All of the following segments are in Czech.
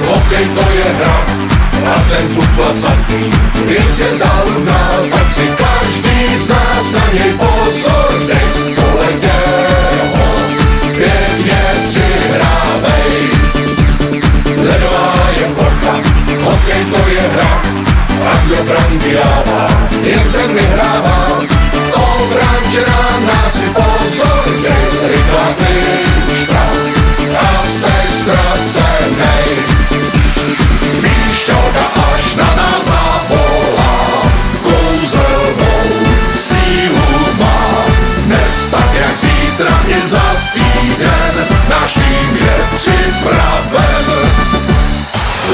Hokej to je hra a ten puk placatý, věc je záludná, tak si každý z nás na něj pozor dej. Poleďte ho, pěkně přihrávej. Ledová je plocha, hokej to je hra a kdo branky dává, jen ten vyhrává. Obránče nám nás si pozor dej, rychlá tyčka a seš ztracenej. Píšťalka až na nás zavolá, kouzelnou sílu má. Dnes tak jak zítra i za týden, náš tým je připraven.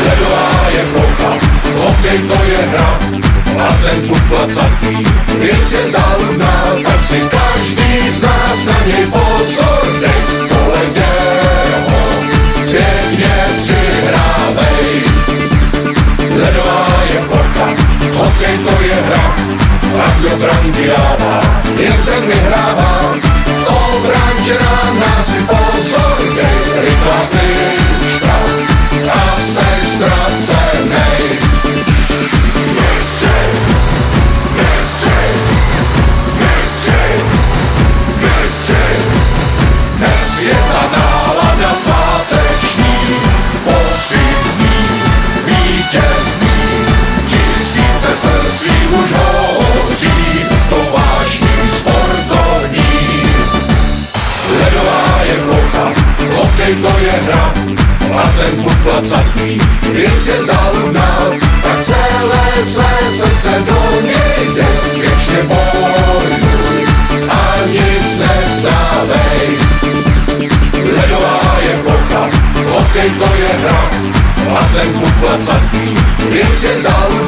Ledová je plocha, hokej to je hra a ten puk placatý, věc je záludná, tak si každý z nás na něj pozor dej. Poleďte ho, pěkně přihrávej. Ledová je plocha, hokej to je hra a kdo branky dává, jen ten vyhrává. Obránče nám nás si pozor dej, rychlá tyčka a seš ztracenej. Mistři, mistři, mistři, mistři. Dnes je ta nálada sváteční, pokřičný, vítězný, tisíce srdcí už hoří, to vážný sportovní. Ledová je plocha, hokej to je hra a ten puk placatý, věc je záludná, tak celé své srdce do něj dej, věčně bojuj a nic nevzdávej. Ledová je plocha, hokej to je hra a ten puk placatý, věc je záludná.